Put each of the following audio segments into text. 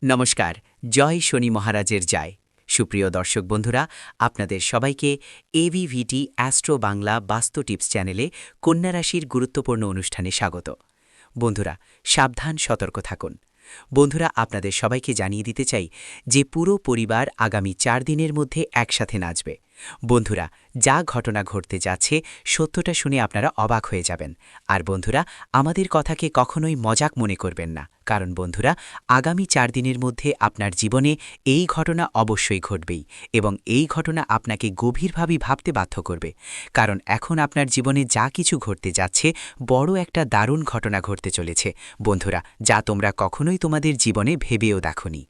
নমস্কার, জয় শনি মহারাজের জয়। সুপ্রিয় দর্শক বন্ধুরা, আপনাদের সবাইকে এভিভিটি অ্যাস্ট্রো বাংলা বাস্তু টিপস চ্যানেলে কন্যা রাশির গুরুত্বপূর্ণ অনুষ্ঠানে স্বাগত। বন্ধুরা, সাবধান, সতর্ক থাকুন। বন্ধুরা, আপনাদের সবাইকে জানিয়ে দিতে চাই যে পুরো পরিবার আগামী 4 দিনের মধ্যে একসাথে নাচবে। বন্ধুরা, যা ঘটনা ঘটতে যাচ্ছে সত্যটা শুনে আপনারা অবাক হয়ে যাবেন। আর বন্ধুরা, আমাদের কথাকে কখনোই মজাক মনে করবেন না, কারণ বন্ধুরা, আগামী 4 দিনের মধ্যে আপনার জীবনে এই ঘটনা অবশ্যই ঘটবেই, এবং এই ঘটনা আপনাকে গভীরভাবে ভাবতে বাধ্য করবে। কারণ এখন আপনার জীবনে যা কিছু ঘটতে যাচ্ছে বড় একটা দারুণ ঘটনা ঘটতে চলেছে বন্ধুরা, যা তোমরা কখনোই তোমাদের জীবনে ভেবেও দেখোনি।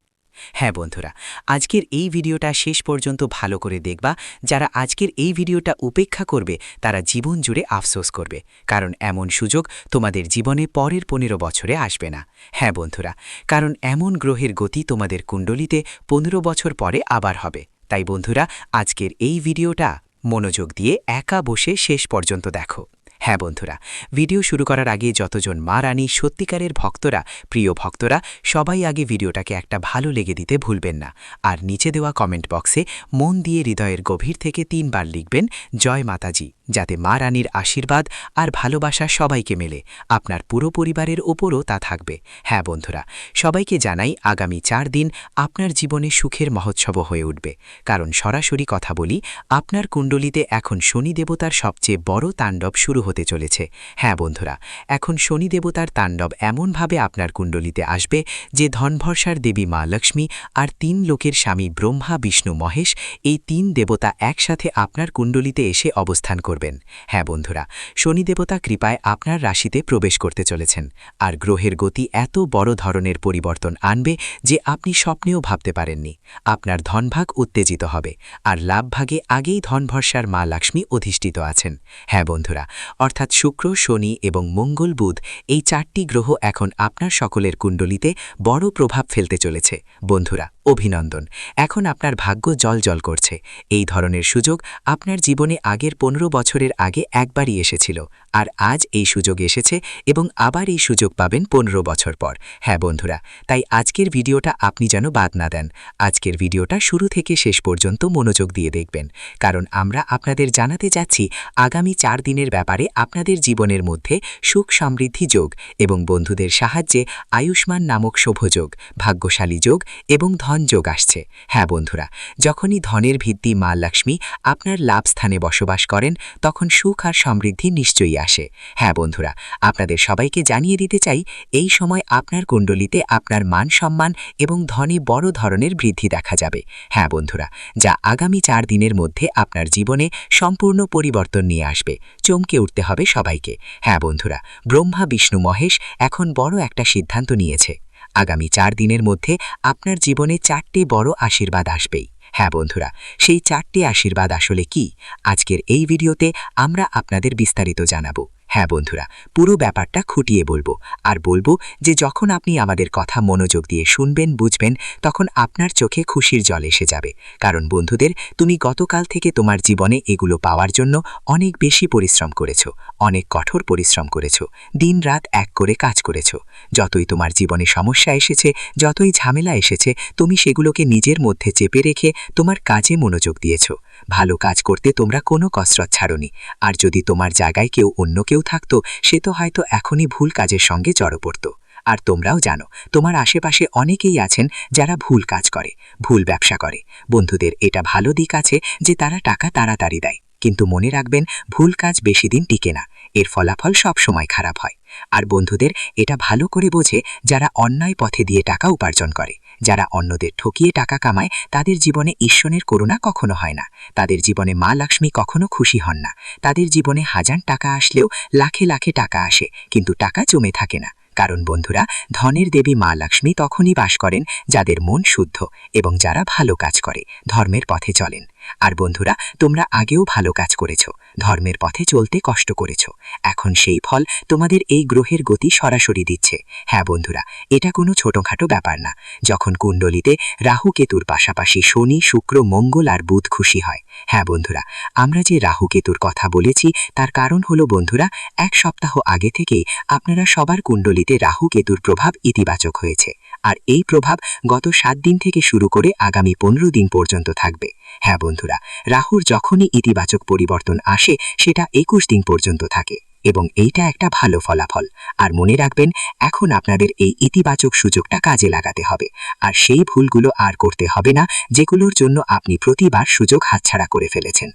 হ্যাঁ বন্ধুরা, আজকের এই ভিডিওটা শেষ পর্যন্ত ভালো করে দেখবা। যারা আজকের এই ভিডিওটা উপেক্ষা করবে তারা জীবন জুড়ে আফসোস করবে, কারণ এমন সুযোগ তোমাদের জীবনে পরের 15 বছরে আসবে না। হ্যাঁ বন্ধুরা, কারণ এমন গ্রহের গতি তোমাদের কুণ্ডলিতে 15 বছর পরে আবার হবে। তাই বন্ধুরা, আজকের এই ভিডিওটা মনোযোগ দিয়ে একা বসে শেষ পর্যন্ত দেখো। হ্যাঁ বন্ধুরা, ভিডিও শুরু করার আগে যতজন মা রানী সত্যিকারের ভক্তরা, প্রিয় ভক্তরা, সবাই আগে ভিডিওটাকে একটা ভালো লেগে দিতে ভুলবেন না। আর নিচে দেওয়া কমেন্ট বক্সে মন দিয়ে হৃদয়ের গভীর থেকে 3 বার লিখবেন জয় মাতাজি, যাতে মা রানীর আশীর্বাদ আর ভালোবাসা সবাইকে মেলে, আপনার পুরো পরিবারের ওপরও তা থাকবে। হ্যাঁ বন্ধুরা, সবাইকে জানাই আগামী 4 দিন আপনার জীবনে সুখের মহোৎসব হয়ে উঠবে। কারণ সরাসরি কথা বলি, আপনার কুণ্ডলিতে এখন শনি দেবতার সবচেয়ে বড় তাণ্ডব শুরু হতে চলেছে। হ্যাঁ বন্ধুরা, এখন শনি দেবতার তাণ্ডব এমনভাবে আপনার কুণ্ডলিতে আসবে যে ধনভরসার দেবী মা লক্ষ্মী আর 3 লোকের স্বামী ব্রহ্মা, বিষ্ণু, মহেশ, এই 3 দেবতা একসাথে আপনার কুণ্ডলিতে এসে অবস্থান করবেন। হ্যাঁ বন্ধুরা, শনি দেবতা কৃপায় আপনার রাশিতে প্রবেশ করতে চলেছেন। আর গ্রহের গতি এত বড় ধরনের পরিবর্তন আনবে যে আপনি স্বপ্নেও ভাবতে পারেননি। আপনার ধনভাগ উত্তেজিত হবে, আর লাভভাগে আগেই ধনভরসার মা লক্ষ্মী অধিষ্ঠিত আছেন। হ্যাঁ বন্ধুরা, অর্থাৎ শুক্র, শনি এবং মঙ্গল, বুধ, এই 4টি গ্রহ এখন আপনার সকলের কুণ্ডলিতে বড় প্রভাব ফেলতে চলেছে। বন্ধুরা, অভিনন্দন, এখন আপনার ভাগ্য জ্বলজ্বল করছে। এই ধরনের সুযোগ আপনার জীবনে আগের 15 বছরের আগে একবারই এসেছিল, আর আজ এই সুযোগ এসেছে এবং আবার এই সুযোগ পাবেন 15 বছর পর। হ্যাঁ বন্ধুরা, তাই আজকের ভিডিওটা আপনি যেন বাদ না দেন। আজকের ভিডিওটা শুরু থেকে শেষ পর্যন্ত মনোযোগ দিয়ে দেখবেন, কারণ আমরা আপনাদের জানাতে যাচ্ছি আগামী 4 দিনের ব্যাপারে আপনাদের জীবনের মধ্যে সুখ সমৃদ্ধি যোগ এবং বন্ধুদের সাহায্যে আয়ুষ্মান নামক শুভযোগ, ভাগ্যশালী যোগ এবং ধন যোগ আসছে। হ্যাঁ বন্ধুরা, যখনই ধনের ভিত্তি মা লক্ষ্মী আপনার লাভ স্থানে বসবাস করেন তখন সুখ আর সমৃদ্ধি নিশ্চয়ই আসে। হ্যাঁ বন্ধুরা, আপনাদের সবাইকে জানিয়ে দিতে চাই এই সময় আপনার কুণ্ডলিতে আপনার মান সম্মান এবং ধনে বড় ধরনের বৃদ্ধি দেখা যাবে। হ্যাঁ বন্ধুরা, যা আগামী 4 দিনের মধ্যে আপনার জীবনে সম্পূর্ণ পরিবর্তন নিয়ে আসবে। চমকে উঠতে হবে সবাইকে। হ্যাঁ বন্ধুরা, ব্রহ্মা, বিষ্ণু, মহেশ এখন বড় একটা সিদ্ধান্ত নিয়েছে। আগামী 4 দিনের মধ্যে আপনার জীবনে 4টে বড় আশীর্বাদ আসবেই। হ্যাঁ বন্ধুরা, সেই 4টে আশীর্বাদ আসলে কি, আজকের এই ভিডিওতে আমরা আপনাদের বিস্তারিত জানাবো। হ্যাঁ বন্ধুরা, পুরো ব্যাপারটা খুঁটিয়ে বলবো, আর বলবো যে যখন আপনি আমাদের কথা মনোযোগ দিয়ে শুনবেন, বুঝবেন, তখন আপনার চোখে খুশির জল এসে যাবে। কারণ বন্ধুদের, তুমি গতকাল থেকে তোমার জীবনে এগুলো পাওয়ার জন্য অনেক বেশি পরিশ্রম করেছো, অনেক কঠোর পরিশ্রম করেছো, দিন রাত এক করে কাজ করেছো। যতই তোমার জীবনে সমস্যা এসেছে, যতই ঝামেলা এসেছে, তুমি সেগুলোকে নিজের মধ্যে চেপে রেখে তোমার কাজে মনোযোগ দিয়েছো। ভালো কাজ করতে তোমরা কোনো কসরত ছাড়োনি। আর যদি তোমার জায়গায় অন্য কেউ থাকতো, সে তো হয়তো এখনই ভুল কাজের সঙ্গে জড়ো পড়ত। আর তোমরাও জানো, তোমার আশেপাশে অনেকেই আছেন যারা ভুল কাজ করে, ভুল ব্যবসা করে। বন্ধুদের, এটা ভালো দিক আছে যে তারা টাকা তাড়াতাড়ি দেয়, কিন্তু মনে রাখবেন, ভুল কাজ বেশি দিন টিকে না, এর ফলাফল সব সময় খারাপ হয়। আর বন্ধুদের, এটা ভালো করে বোঝে যারা অন্যায় পথে দিয়ে টাকা উপার্জন করে, যারা অন্যদের ঠকিয়ে টাকা কামায়, তাদের জীবনে ঈশ্বরের করুণা কখনো হয় না, তাদের জীবনে মা লক্ষ্মী কখনো খুশি হন না। তাদের জীবনে হাজার টাকা আসলেও লাখে লাখে টাকা আসে, কিন্তু টাকা জমে থাকে না। কারণ বন্ধুরা, ধনের দেবী মা লক্ষ্মী তখনই বাস করেন যাদের মন শুদ্ধ এবং যারা ভালো কাজ করে, ধর্মের পথে চলেন। আর বন্ধুরা, তোমরা আগেও ভালো কাজ করেছো, ধর্মের পথে চলতে কষ্ট করেছো, এখন সেই ফল তোমাদের এই গ্রহের গতি সরাসরি দিচ্ছে। হ্যাঁ বন্ধুরা, এটা কোনো ছোটখাটো ব্যাপার না। যখন কুণ্ডলিতে রাহু কেতুর পাশাপাশি শনি, শুক্র, মঙ্গল আর বুধ খুশি হয়। হ্যাঁ বন্ধুরা, আমরা যে রাহু কেতুর কথা বলেছি তার কারণ হলো বন্ধুরা, 1 সপ্তাহ আগে থেকেই আপনারা সবার কুণ্ডলিতে রাহু কেতুর প্রভাব ইতিবাচক হয়েছে। আর এই প্রভাব গত 7 দিন থেকে শুরু করে আগামী 15 দিন পর্যন্ত থাকবে। হ্যাঁ বন্ধুরা, রাহুর যখনই ইতিবাচক পরিবর্তন আসে সেটা 21 দিন পর্যন্ত থাকে এবং এইটা একটা ভালো ফলাফল। আর মনে রাখবেন, এখন আপনাদের এই ইতিবাচক সুযোগটা কাজে লাগাতে হবে, আর সেই ভুলগুলো আর করতে হবে না যেগুলোর জন্য আপনি প্রতিবার সুযোগ হাতছাড়া করে ফেলেছেন।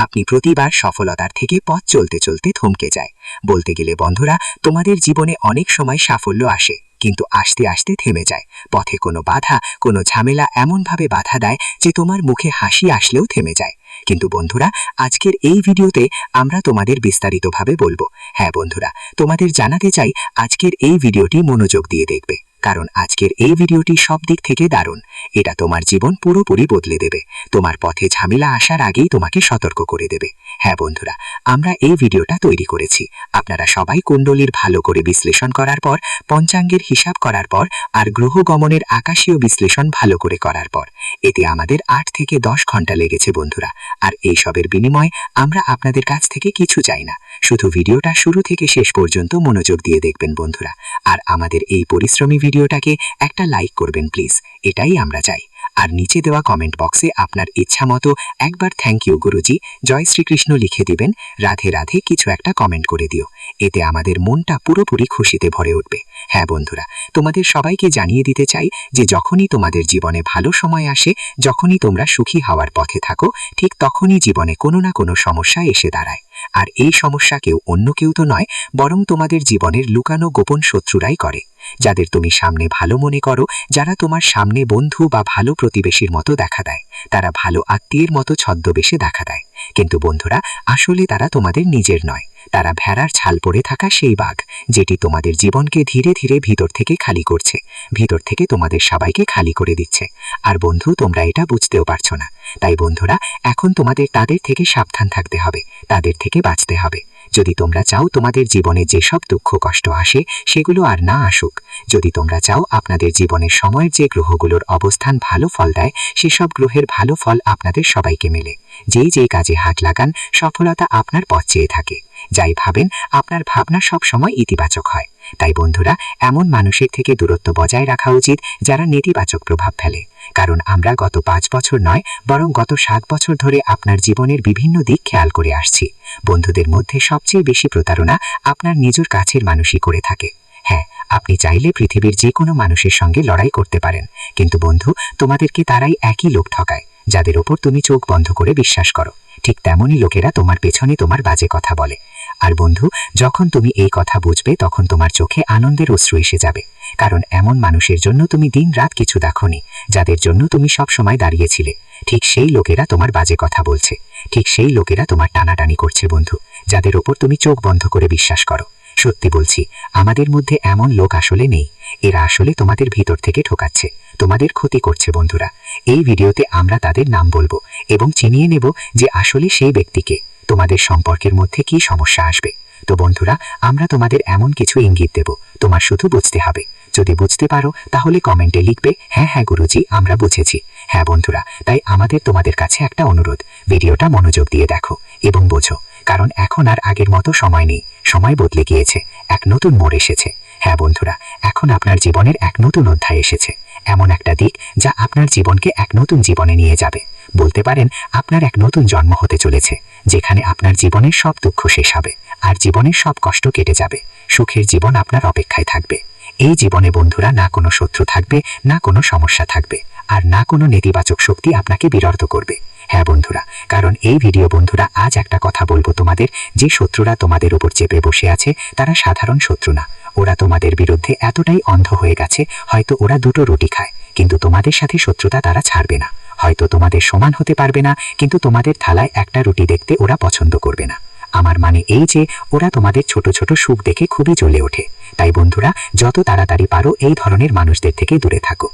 আপনি প্রতিবার সফলতার থেকে পথ চলতে চলতে থমকে যায়। বলতে গেলে বন্ধুরা, তোমাদের জীবনে অনেক সময় সাফল্য আসে, কিন্তু আস্তে আস্তে থেমে যায়। পথে কোনো বাধা, কোনো ঝামেলা এমনভাবে বাধা দেয় যে তোমার মুখে হাসি আসলেও থেমে যায়। কিন্তু বন্ধুরা, আজকের এই ভিডিওতে আমরা তোমাদের বিস্তারিতভাবে বলবো। হ্যাঁ বন্ধুরা, তোমাদের জানাতে চাই আজকের এই ভিডিওটি মনোযোগ দিয়ে দেখবে, কারণ আজকের এই ভিডিওটি সব দিক থেকে দারুণ। এটা তোমার জীবন পুরোপুরি বদলে দেবে, তোমার পথে ঝামেলা আসার আগেই তোমাকে সতর্ক করে দেবে। হ্যাঁ বন্ধুরা, আমরা এই ভিডিওটা তৈরি করেছি আপনারা সবাই কুণ্ডলীর ভালো করে বিশ্লেষণ করার পর, পঞ্চাঙ্গের হিসাব করার পর, আর গ্রহ গমনের আকাশীয় বিশ্লেষণ ভালো করে করার পর। এতে আমাদের 8 থেকে 10 ঘন্টা লেগেছে বন্ধুরা। আর এই সবের বিনিময়ে আমরা আপনাদের কাছ থেকে কিছু চাই না, শুধু ভিডিওটা শুরু থেকে শেষ পর্যন্ত মনোযোগ দিয়ে দেখবেন বন্ধুরা। আর আমাদের এই পরিশ্রমী ভিডিওটাকে একটা লাইক করবেন প্লিজ, এটাই আমরা চাই। আর নিচে দেওয়া কমেন্ট বক্সে আপনার ইচ্ছা মতো একবার থ্যাংক ইউ গুরুজি, জয় শ্রীকৃষ্ণ লিখে দিবেন, রাধে রাধে কিছু একটা কমেন্ট করে দিও। এতে আমাদের মনটা পুরোপুরি খুশিতে ভরে উঠবে। হ্যাঁ বন্ধুরা, তোমাদের সবাইকে জানিয়ে দিতে চাই যে যখনই তোমাদের জীবনে ভালো সময় আসে, যখনই তোমরা সুখী হওয়ার পথে থাকো, ঠিক তখনই জীবনে কোনো না কোনো সমস্যা এসে দাঁড়ায়। আর এই সমস্যা অন্য কেউ তো নয়, বরং তোমাদের জীবনের লুকানো গোপন শত্রুরাই করে, যাদের তুমি সামনে ভালো মনে করো, যারা তোমার সামনে বন্ধু বা ভালো প্রতিবেশীর মতো দেখা দেয়, তারা ভালো আত্মীয়ের মতো ছদ্মবেশে দেখা দেয়। কিন্তু বন্ধুরা, আসলে তারা তোমাদের নিজের নয়, তারা ভেড়ার ছাল পড়ে থাকা সেই বাঘ, যেটি তোমাদের জীবনকে ধীরে ধীরে ভিতর থেকে খালি করছে, ভিতর থেকে তোমাদের সবাইকে খালি করে দিচ্ছে। আর বন্ধু, তোমরা এটা বুঝতেও পারছো না। তাই বন্ধুরা, এখন তোমাদের তাদের থেকে সাবধান থাকতে হবে, তাদের থেকে বাঁচতে হবে। যদি তোমরা চাও তোমাদের জীবনে যেসব দুঃখ কষ্ট আসে সেগুলো আর না আসুক, যদি তোমরা চাও আপনাদের জীবনের সময়ের যে গ্রহগুলোর অবস্থান ভালো ফল দেয়, সেসব গ্রহের ভালো ফল আপনাদের সবাইকে মেলে, যেই কাজে হাত লাগান সফলতা আপনার পথ চেয়ে থাকে, যাই ভাবেন আপনার ভাবনা সব সময় ইতিবাচক হয়। তাই বন্ধুরা, এমন মানুষের থেকে দূরত্ব বজায় রাখা উচিত যারা নেতিবাচক প্রভাব ফেলে, কারণ আমরা গত 5 বছর নয়, বরং গত 7 বছর ধরে আপনার জীবনের বিভিন্ন দিক খেয়াল করে আসছি। বন্ধুদের মধ্যে সবচেয়ে বেশি প্রতারণা আপনার নিজের কাছের মানুষই করে থাকে। হ্যাঁ, আপনি চাইলে পৃথিবীর যে কোনো মানুষের সঙ্গে লড়াই করতে পারেন, কিন্তু বন্ধু, তোমাদেরকে তারাই একই লোক ঠকায় যাদের ওপর তুমি চোখ বন্ধ করে বিশ্বাস করো। ঠিক তেমনই লোকেরা তোমার পেছনে তোমার বাজে কথা বলে। আর বন্ধু, যখন তুমি এই কথা বুঝবে, তখন তোমার চোখে আনন্দের অশ্রু এসে যাবে, কারণ এমন মানুষের জন্য তুমি দিন রাত কিছু দেখোনি, যাদের জন্য তুমি সব সময় দাঁড়িয়েছিলে। ঠিক সেই লোকেরা তোমার বাজে কথা বলছে, ঠিক সেই লোকেরা তোমার টানাটানি করছে বন্ধু, যাদের ওপর তুমি চোখ বন্ধ করে বিশ্বাস করো। সত্যি বলছি, আমাদের মধ্যে এমন লোক আসলে নেই, এরা আসলে তোমাদের ভিতর থেকে ঠকাচ্ছে, তোমাদের ক্ষতি করছে বন্ধুরা। এই ভিডিওতে আমরা তাদের নাম বলবো এবং চিনিয়ে নেব যে আসলে সেই ব্যক্তিকে, তোমাদের সম্পর্কের মধ্যে কি সমস্যা আসবে। তো বন্ধুরা, আমরা তোমাদের এমন কিছু ইঙ্গিত দেব, তোমার শুধু বুঝতে হবে। যদি বুঝতে পারো তাহলে কমেন্টে লিখবে, হ্যাঁ হ্যাঁ গুরুজি, আমরা বুঝেছি। হ্যাঁ বন্ধুরা, তাই আমাদের তোমাদের কাছে একটা অনুরোধ, ভিডিওটা মনোযোগ দিয়ে দেখো এবং বোঝো, কারণ এখন আর আগের মতো সময় নেই, সময় বদলে গিয়েছে, এক নতুন মোড় এসেছে। হ্যাঁ বন্ধুরা, এখন আপনার জীবনের এক নতুন অধ্যায় এসেছে, এমন একটা দিক যা আপনার জীবনকে এক নতুন জীবনে নিয়ে যাবে। বলতে পারেন আপনার এক নতুন জন্ম হতে চলেছে, যেখানে আপনার জীবনের সব দুঃখ শেষ হবে, আর জীবনের সব কষ্ট কেটে যাবে, সুখের জীবন আপনার অপেক্ষায় থাকবে। এই জীবনে বন্ধুরা, না কোনো শত্রু থাকবে, না কোনো সমস্যা থাকবে, আর না কোনো নেতিবাচক শক্তি আপনাকে বিরক্ত করবে। হ্যাঁ বন্ধুরা, কারণ এই ভিডিও বন্ধুরা, আজ একটা কথা বলবো তোমাদের, যে শত্রুরা তোমাদের উপর চেপে বসে আছে তারা সাধারণ শত্রু না, ওরা তোমাদের বিরুদ্ধে এতটাই অন্ধ হয়ে গেছে, হয়তো ওরা 2টো রুটি খায়, কিন্তু তোমাদের সাথে শত্রুতা তারা ছাড়বে না। হয়তো তোমাদের সমান হতে পারবে না, কিন্তু তোমাদের থালায় একটা রুটি দেখতে ওরা পছন্দ করবে না। আমার মানে এই যে ওরা তোমাদের ছোট ছোট সুখ দেখে খুবই জ্বলে ওঠে। তাই বন্ধুরা, যত তাড়াতাড়ি পারো এই ধরনের মানুষদের থেকে দূরে থাকো।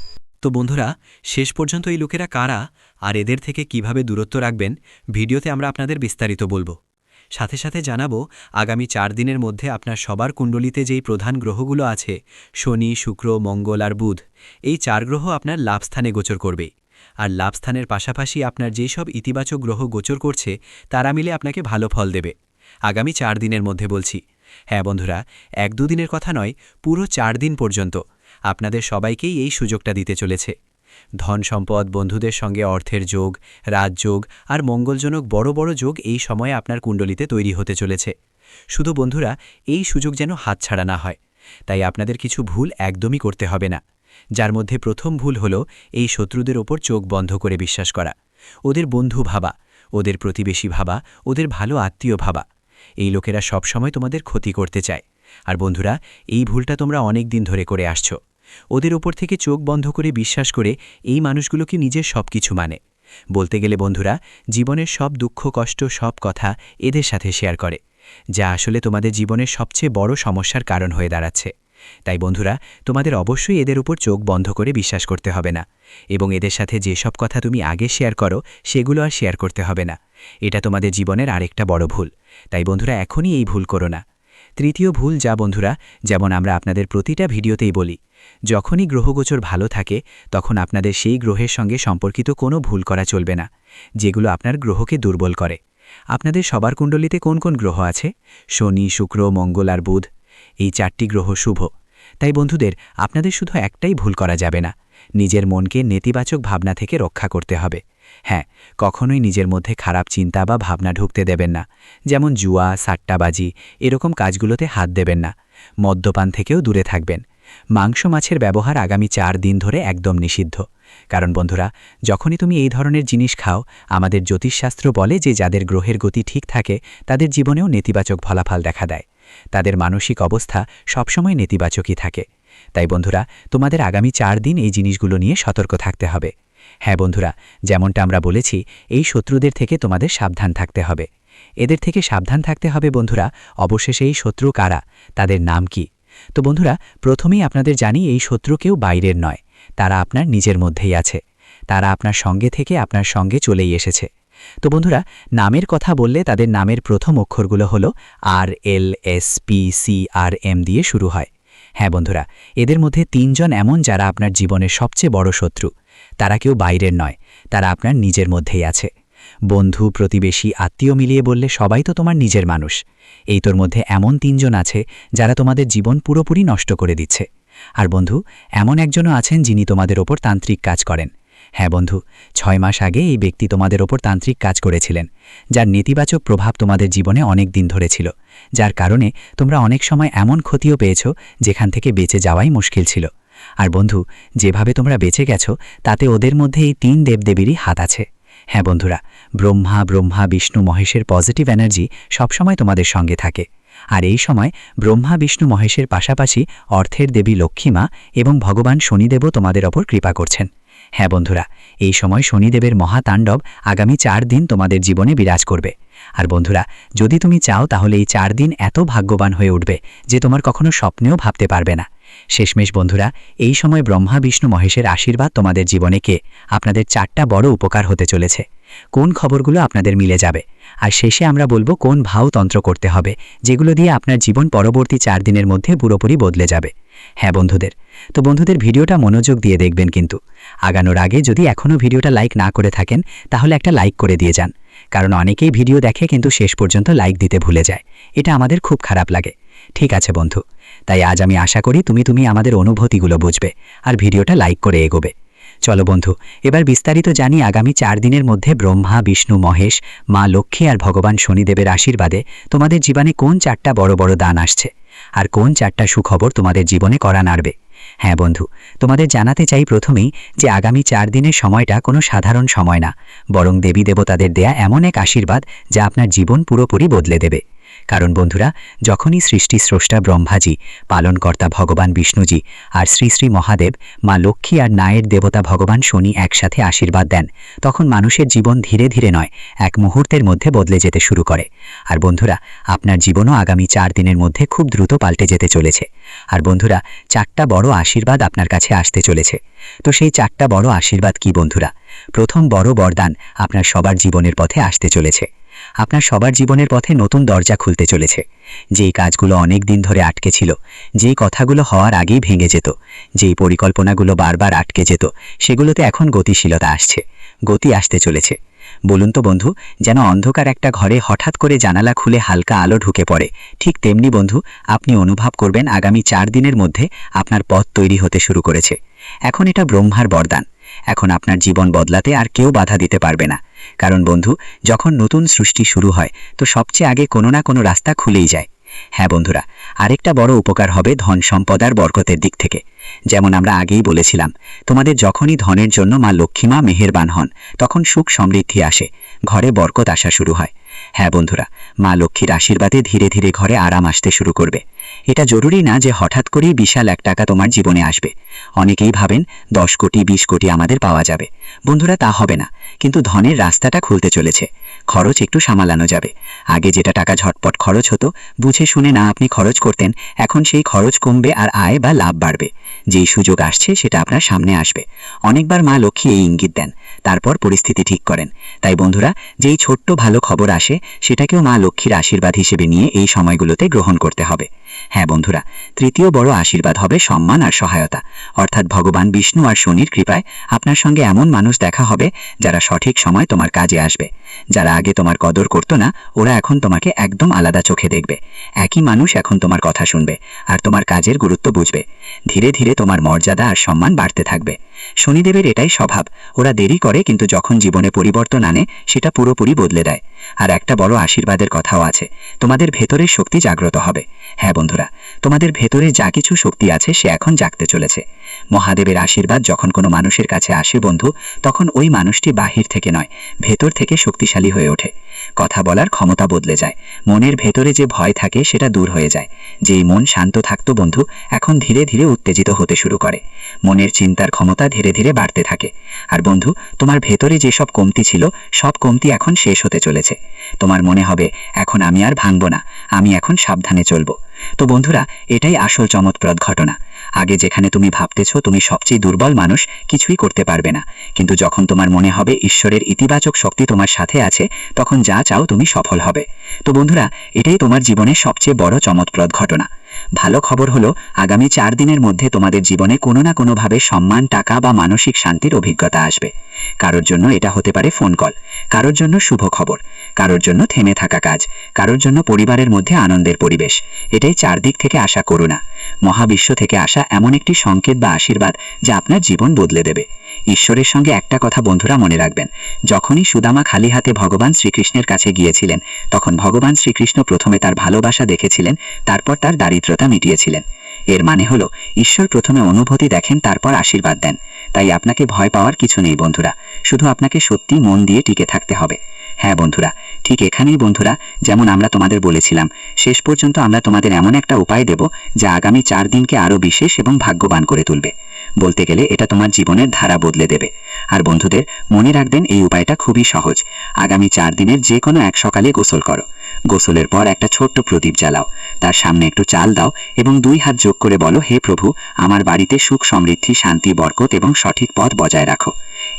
তো বন্ধুরা, শেষ পর্যন্ত এই লোকেরা কারা আর এদের থেকে কিভাবে দূরত্ব রাখবেন, ভিডিওতে আমরা আপনাদের বিস্তারিত বলবো। সাথে সাথে জানাবো, আগামী 4 দিনের মধ্যে আপনার সবার কুণ্ডলিতে যেই প্রধান গ্রহগুলো আছে, শনি, শুক্র, মঙ্গল আর বুধ, এই 4 গ্রহ আপনার লাভস্থানে গোচর করবে। আর লাভস্থানের পাশাপাশি আপনার যেই সব ইতিবাচক গ্রহ গোচর করছে, তারা মিলে আপনাকে ভালো ফল দেবে আগামী 4 দিনের মধ্যে বলছি। হ্যাঁ বন্ধুরা, 1-2 দিনের কথা নয়, পুরো 4 দিন পর্যন্ত। আপনাদের সবাইকেই এই সুযোগটা দিতে চলেছে। ধন সম্পদ, বন্ধুদের সঙ্গে অর্থের যোগ, রাজযোগ আর মঙ্গলজনক বড় বড় যোগ এই সময়ে আপনার কুণ্ডলিতে তৈরি হতে চলেছে। শুধু বন্ধুরা, এই সুযোগ যেন হাতছাড়া না হয়, তাই আপনাদের কিছু ভুল একদমই করতে হবে না। যার মধ্যে প্রথম ভুল হলো এই শত্রুদের ওপর চোখ বন্ধ করে বিশ্বাস করা, ওদের বন্ধু ভাবা, ওদের প্রতিবেশী ভাবা, ওদের ভালো আত্মীয় ভাবা। এই লোকেরা সবসময় তোমাদের ক্ষতি করতে চায়। আর বন্ধুরা, এই ভুলটা তোমরা অনেক দিন ধরে করে আসছো। ওদের ওপর থেকে চোখ বন্ধ করে বিশ্বাস করে এই মানুষগুলোকে নিজের সব কিছু মানে। বলতে গেলে বন্ধুরা, জীবনের সব দুঃখ কষ্ট, সব কথা এদের সাথে শেয়ার করে, যা আসলে তোমাদের জীবনের সবচেয়ে বড় সমস্যার কারণ হয়ে দাঁড়াচ্ছে। তাই বন্ধুরা, তোমাদের অবশ্যই এদের উপর চোখ বন্ধ করে বিশ্বাস করতে হবে না, এবং এদের সাথে যেসব কথা তুমি আগে শেয়ার করো সেগুলো আর শেয়ার করতে হবে না। এটা তোমাদের জীবনের আরেকটা বড় ভুল। তাই বন্ধুরা, এখনই এই ভুল করো না। তৃতীয় ভুল, যা বন্ধুরা, যেমন আমরা আপনাদের প্রতিটা ভিডিওতেই বলি, যখনই গ্রহগোচর ভালো থাকে তখন আপনাদের সেই গ্রহের সঙ্গে সম্পর্কিত কোনো ভুল করা চলবে না, যেগুলো আপনার গ্রহকে দুর্বল করে। আপনাদের সবার কুণ্ডলিতে কোন কোন গ্রহ আছে? শনি, শুক্র, মঙ্গল আর বুধ। এই 4টি গ্রহ শুভ। তাই বন্ধুদের, আপনাদের শুধু একটাই ভুল করা যাবে না, নিজের মনকে নেতিবাচক ভাবনা থেকে রক্ষা করতে হবে। হ্যাঁ, কখনোই নিজের মধ্যে খারাপ চিন্তা বা ভাবনা ঢুকতে দেবেন না, যেমন জুয়া, সাট্টাবাজি, এরকম কাজগুলোতে হাত দেবেন না। মদ্যপান থেকেও দূরে থাকবেন। মাংস মাছের ব্যবহার আগামী 4 দিন ধরে একদম নিষিদ্ধ। কারণ বন্ধুরা, যখনই তুমি এই ধরনের জিনিস খাও, আমাদের জ্যোতিষশাস্ত্র বলে যে যাদের গ্রহের গতি ঠিক থাকে তাদের জীবনেও নেতিবাচক ফলাফল দেখা দেয়, তাদের মানসিক অবস্থা সবসময় নেতিবাচকই থাকে। তাই বন্ধুরা, তোমাদের আগামী 4 দিন এই জিনিসগুলো নিয়ে সতর্ক থাকতে হবে। হ্যাঁ বন্ধুরা, যেমনটা আমরা বলেছি, এই শত্রুদের থেকে তোমাদের সাবধান থাকতে হবে। এদের থেকে সাবধান থাকতে হবে বন্ধুরা। অবশেষে এই শত্রু কারা, তাদের নাম কি? তো বন্ধুরা, প্রথমেই আপনাদের জানি, এই শত্রু কেউ বাইরের নয়, তারা আপনার নিজের মধ্যেই আছে। তারা আপনার সঙ্গে থেকে আপনার সঙ্গে চলেই এসেছে। তো বন্ধুরা, নামের কথা বললে তাদের নামের প্রথম অক্ষরগুলো হলো RLSPCRM দিয়ে শুরু হয়। হ্যাঁ বন্ধুরা, এদের মধ্যে 3 জন এমন যারা আপনার জীবনের সবচেয়ে বড় শত্রু। তারা কেউ বাইরের নয়, তারা আপনার নিজের মধ্যেই আছে। বন্ধু, প্রতিবেশী, আত্মীয় মিলিয়ে বললে সবাই তো তোমার নিজের মানুষ। এই তোর মধ্যে এমন 3 জন আছে যারা তোমাদের জীবন পুরোপুরি নষ্ট করে দিচ্ছে। আর বন্ধু, এমন একজনও আছেন যিনি তোমাদের ওপর তান্ত্রিক কাজ করেন। হ্যাঁ বন্ধু, 6 মাস আগে এই ব্যক্তি তোমাদের ওপর তান্ত্রিক কাজ করেছিলেন, যার নেতিবাচক প্রভাব তোমাদের জীবনে অনেক দিন ধরে ছিল, যার কারণে তোমরা অনেক সময় এমন ক্ষতিও পেয়েছ যেখান থেকে বেঁচে যাওয়াই মুশকিল ছিল। আর বন্ধু, যেভাবে তোমরা বেঁচে গেছো তাতে ওদের মধ্যে এই 3 দেবদেবীরই হাত আছে। হ্যাঁ বন্ধুরা, ব্রহ্মা, বিষ্ণু, মহেশের পজিটিভ এনার্জি সবসময় তোমাদের সঙ্গে থাকে। আর এই সময় ব্রহ্মা, বিষ্ণু, মহেশের পাশাপাশি অর্থের দেবী লক্ষ্মীমা এবং ভগবান শনিদেবও তোমাদের ওপর কৃপা করছেন। হ্যাঁ বন্ধুরা, এই সময় শনিদেবের মহাতাণ্ডব আগামী 4 দিন তোমাদের জীবনে বিরাজ করবে। আর বন্ধুরা, যদি তুমি চাও তাহলে এই 4 দিন এত ভাগ্যবান হয়ে উঠবে যে তোমার কখনো স্বপ্নেও ভাবতে পারবে না। শেষমেশ বন্ধুরা, এই সময় ব্রহ্মা, বিষ্ণু, মহেশের আশীর্বাদ তোমাদের জীবনে আপনাদের 4টা বড় উপকার হতে চলেছে। কোন খবরগুলো আপনাদের মিলে যাবে, আর শেষে আমরা বলবো কোন ভাওতন্ত্র করতে হবে, যেগুলো দিয়ে আপনার জীবন পরবর্তী 4 দিনের মধ্যে পুরোপুরি বদলে যাবে। হ্যাঁ বন্ধুদের ভিডিওটা মনোযোগ দিয়ে দেখবেন, কিন্তু আগানোর আগে যদি এখনও ভিডিওটা লাইক না করে থাকেন তাহলে একটা লাইক করে দিয়ে যান, কারণ অনেকেই ভিডিও দেখে কিন্তু শেষ পর্যন্ত লাইক দিতে ভুলে যায়। এটা আমাদের খুব খারাপ লাগে। ঠিক আছে বন্ধু, তাই আজ আমি আশা করি তুমি আমাদের অনুভূতিগুলো বুঝবে আর ভিডিওটা লাইক করে এগোবে। চলো বন্ধু, এবার বিস্তারিত জানি আগামী 4 দিনের মধ্যে ব্রহ্মা, বিষ্ণু, মহেশ, মা লক্ষ্মী আর ভগবান শনিদেবের আশীর্বাদে তোমাদের জীবনে কোন 4টা বড় বড় দান আসছে, আর কোন 4টা সুখবর তোমাদের জীবনে করা নাড়বে। হ্যাঁ বন্ধু, তোমাদের জানাতে চাই প্রথমেই যে আগামী 4 দিনের সময়টা কোনো সাধারণ সময় না, বরং দেবী দেবতাদের দেয়া এমন এক আশীর্বাদ যা আপনার জীবন পুরোপুরি বদলে দেবে। কারণ বন্ধুরা, যখনই সৃষ্টি স্রষ্টা ব্রহ্মাজি, পালনকর্তা ভগবান বিষ্ণুজি আর শ্রী শ্রী মহাদেব, মা লক্ষ্মী আর নায়ের দেবতা ভগবান শনি একসাথে আশীর্বাদ দেন, তখন মানুষের জীবন ধীরে ধীরে নয়, এক মুহূর্তের মধ্যে বদলে যেতে শুরু করে। আর বন্ধুরা, আপনার জীবনও আগামী 4 দিনের মধ্যে খুব দ্রুত পাল্টে যেতে চলেছে। আর বন্ধুরা, 4টা বড় আশীর্বাদ আপনার কাছে আসতে চলেছে। তো সেই 4টা বড় আশীর্বাদ কি বন্ধুরা? প্রথম বড় বরদান আপনার সবার জীবনের পথে আসতে চলেছে। আপনার সবার জীবনের পথে নতুন দরজা খুলতে চলেছে। যেই কাজগুলো অনেক দিন ধরে আটকে ছিল, যেই কথাগুলো হওয়ার আগেই ভেঙে যেত, যেই পরিকল্পনাগুলো বারবার আটকে যেত, সেগুলোতে এখন গতিশীলতা আসছে, গতি আসতে চলেছে। বলুন তো বন্ধু, যেন অন্ধকার একটা ঘরে হঠাৎ করে জানালা খুলে হালকা আলো ঢুকে পড়ে, ঠিক তেমনি বন্ধু আপনি অনুভব করবেন আগামী 4 দিনের মধ্যে আপনার পথ তৈরি হতে শুরু করেছে। এখন এটা ব্রহ্মার বরদান। এখন আপনার জীবন বদলাতে আর কেউ বাধা দিতে পারবে না। কারণ বন্ধু, যখন নতুন সৃষ্টি শুরু হয় তো সবচেয়ে আগে কোনো না কোনো রাস্তা খুলেই যায়। হ্যাঁ বন্ধুরা, আরেকটা বড় উপকার হবে ধন সম্পদ আর বরকতের দিক থেকে। যেমন আমরা আগেই বলেছিলাম, তোমাদের যখনই ধনের জন্য মা লক্ষ্মীমা মেহেরবান হন তখন সুখ সমৃদ্ধি আসে, ঘরে বরকত আসা শুরু হয়। হ্যাঁ বন্ধুরা, মা লক্ষ্মীর আশীর্বাদে ধীরে ধীরে ঘরে আরাম আসতে শুরু করবে। এটা জরুরি না যে হঠাৎ করেই বিশাল 1 টাকা তোমার জীবনে আসবে। অনেকেই ভাবেন 10 কোটি 20 কোটি আমাদের পাওয়া যাবে। বন্ধুরা, তা হবে না, কিন্তু ধনের রাস্তাটা খুলতে চলেছে। খরচ একটু সামলানো যাবে। আগে যেটা টাকা ঝটপট খরচ হতো, বুঝে শুনে না আপনি খরচ করতেন, এখন সেই খরচ কমবে আর আয় বা লাভ বাড়বে। যেই সুযোগ আসছে সেটা আপনার সামনে আসবে। অনেকবার মা লক্ষ্মী এই ইঙ্গিত দেন, তারপর পরিস্থিতি ঠিক করেন। তাই বন্ধুরা, যেই ছোট্ট ভালো খবর আসে সেটাকেও মা লক্ষ্মীর আশীর্বাদ হিসেবে নিয়ে এই সময়গুলোতে গ্রহণ করতে হবে। হ্যাঁ বন্ধুরা, তৃতীয় বড় আশীর্বাদ হবে সম্মান আর সহায়তা। অর্থাৎ ভগবান বিষ্ণু আর শনির কৃপায় আপনার সঙ্গে এমন মানুষ দেখা হবে যারা সঠিক সময় তোমার কাজে আসবে। যারা আগে তোমার কদর করতো না, ওরা এখন তোমাকে একদম আলাদা চোখে দেখবে। একই মানুষ এখন তোমার কথা শুনবে আর তোমার কাজের গুরুত্ব বুঝবে। ধীরে ধীরে তোমার মর্যাদা আর সম্মান বাড়তে থাকবে। শনিদেবের এটাই স্বভাব, ওরা দেরি করে কিন্তু যখন জীবনে পরিবর্তন আনে সেটা পুরোপুরি বদলে দেয়। আর একটা বড় আশীর্বাদের কথাও আছে, তোমাদের ভেতরের শক্তি জাগ্রত হবে। হ্যাঁ বন্ধুরা, তোমাদের ভেতরে যা কিছু শক্তি আছে সে এখন জাগতে চলেছে। মহাদেবের আশীর্বাদ যখন কোনো মানুষের কাছে আসে বন্ধু, তখন ওই মানুষটি বাহির থেকে নয়, ভেতর থেকে শক্তিশালী হয়ে ওঠে। কথা বলার ক্ষমতা বদলে যায়। মনের ভেতরে যে ভয় থাকে সেটা দূর হয়ে যায়। যেই মন শান্ত থাকতো বন্ধু, এখন ধীরে ধীরে উত্তেজিত হতে শুরু করে। মনের চিন্তার ক্ষমতা ধীরে ধীরে বাড়তে থাকে। আর বন্ধু, তোমার ভেতরে যেসব কমতি ছিল সব কমতি এখন শেষ হতে চলেছে। তোমার মনে হবে এখন আমি আর ভাঙব না, আমি এখন সাবধানে চলবো। তো বন্ধুরা, এটাই আসল চমৎপ্রদ ঘটনা। আগে যেখানে তুমি ভাবতেছো তুমি সবচেয়ে দুর্বল মানুষ, কিছুই করতে পারবে না, কিন্তু যখন তোমার মনে হবে ঈশ্বরের ইতিবাচক শক্তি তোমার সাথে আছে, তখন যা চাও তুমি সফল হবে। তো বন্ধুরা, এটাই তোমার জীবনের সবচেয়ে বড় চমৎপ্রদ ঘটনা। ভালো খবর হলো, আগামী 4 দিনের মধ্যে তোমাদের জীবনে কোনো না কোনোভাবে সম্মান, টাকা বা মানসিক শান্তির অভিজ্ঞতা আসবে। কারোর জন্য এটা হতে পারে ফোন কল, কারোর জন্য শুভ খবর, কারোর জন্য থেমে থাকা কাজ, কারোর জন্য পরিবারের মধ্যে আনন্দের পরিবেশ। এটাই চারদিক থেকে আসা করুণা, মহাবিশ্ব থেকে আসা এমন একটি সংকেত বা আশীর্বাদ যা আপনার জীবন বদলে দেবে। ঈশ্বরের সঙ্গে একটা কথা বন্ধুরা মনে রাখবেন, যখনই সুদামা খালি হাতে ভগবান শ্রীকৃষ্ণের কাছে গিয়েছিলেন, তখন ভগবান শ্রীকৃষ্ণ প্রথমে তার ভালোবাসা দেখেছিলেন, তারপর তার দারিদ্রতা মিটিয়েছিলেন। এর মানে হলো, ঈশ্বর প্রথমে অনুভূতি দেখেন, তারপর আশীর্বাদ দেন। তাই আপনাকে ভয় পাওয়ার কিছু নেই বন্ধুরা, শুধু আপনাকে সত্যি মন দিয়ে টিকে থাকতে হবে। হ্যাঁ বন্ধুরা, ঠিক এখানেই বন্ধুরা, যেমন আমরা তোমাদের বলেছিলাম, শেষ পর্যন্ত আমরা তোমাদের এমন একটা উপায় দেব যা আগামী 4 দিনকে আরও বিশেষ এবং ভাগ্যবান করে তুলবে। বলতে গেলে এটা তোমার জীবনের ধারা বদলে দেবে। আর বন্ধুদের, মনে রাখবেন এই উপায়টা খুবই সহজ। আগামী 4 দিনের যে কোনো এক সকালে গোসল করো। গোসলের পর একটা ছোট্ট প্রদীপ জ্বালাও, তার সামনে একটু চাল দাও এবং 2 হাত যোগ করে বলো, হে প্রভু, আমার বাড়িতে সুখ সমৃদ্ধি, শান্তি, বরকত এবং সঠিক পথ বজায় রাখো।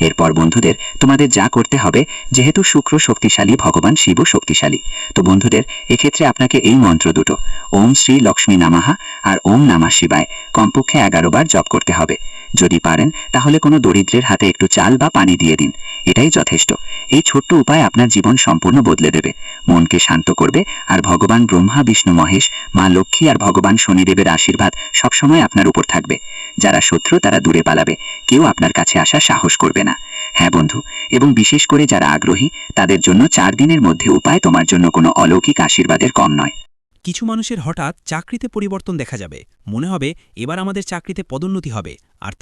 এরপর বন্ধুদের, তোমাদের যা করতে হবে, যেহেতু শুক্র শক্তিশালী, ভগবান শিবও শক্তিশালী, তো বন্ধুদের এক্ষেত্রে আপনাকে এই মন্ত্র দুটো, ওম শ্রী লক্ষ্মী নামাহা আর ওম নমঃ শিবায়, কমপক্ষে 11 বার জপ করতে হবে। যদি পারেন তাহলে কোনো দরিদ্রের হাতে একটু চাল বা পানি দিয়ে দিন, এটাই যথেষ্ট। এই ছোট্ট উপায় আপনার জীবন সম্পূর্ণ বদলে দেবে, মনকে শান্ত করবে। আর ভগবান ব্রহ্মা, বিষ্ণু, মহেশ, মা লক্ষ্মী আর ভগবান শনিদেবের আশীর্বাদ সবসময় আপনার উপর থাকবে। যারা শত্রু তারা দূরে পালাবে, কেউ আপনার কাছে আসার সাহস করবে না। হ্যাঁ বন্ধু, এবং বিশেষ করে যারা আগ্রহী তাদের জন্য 4 দিনের মধ্যে উপায় তোমার জন্য কোনো অলৌকিক আশীর্বাদের কম নয়। কিছু মানুষের হঠাৎ চাকরিতে পরিবর্তন দেখা যাবে, মনে হবে এবার আমাদের চাকরিতে পদোন্নতি হবে। আর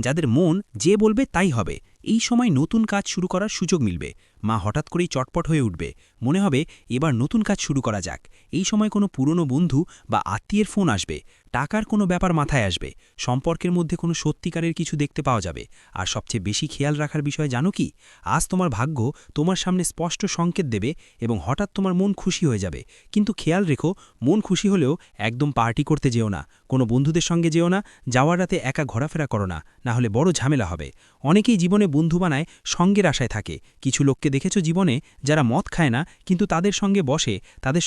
যাদের মন যে বলবে তাই হবে, এই সময় নতুন কাজ শুরু করার সুযোগ মিলবে। মা হঠাৎ করেই চটপট হয়ে উঠবে, মনে হবে এবার নতুন কাজ শুরু করা যাক। এই সময় কোনো পুরনো বন্ধু বা আত্মীয়ের ফোন আসবে, টাকার কোনো ব্যাপার মাথায় আসবে, সম্পর্কের মধ্যে কোনো সত্যিকারের কিছু দেখতে পাওয়া যাবে। আর সবচেয়ে বেশি খেয়াল রাখার বিষয় জানো কি? আজ তোমার ভাগ্য তোমার সামনে স্পষ্ট সংকেত দেবে এবং হঠাৎ তোমার মন খুশি হয়ে যাবে। কিন্তু খেয়াল রেখো, মন খুশি হলেও একদম পার্টি করতে যেও না, কোনো বন্ধুদের সঙ্গে যেও না, যাওয়ার রাতে একা ঘোরাফেরা করো না, না হলে বড় ঝামেলা হবে। অনেকেই জীবনে বন্ধু বানায় সঙ্গের আশায় থাকে। কিছু লোককে দেখেছো জীবনে যারা মদ খায় না, কিন্তু তাদের